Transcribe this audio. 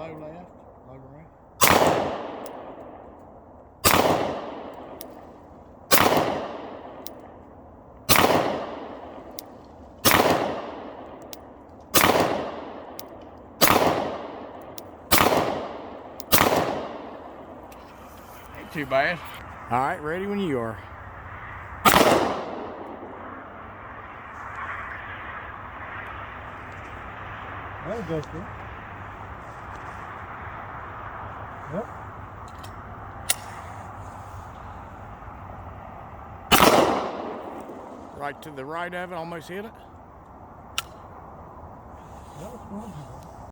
low left, low right. Ain't too bad. All right, ready when you are. That'll go through. Yep. Right to the right of it, almost hit it. That was fun.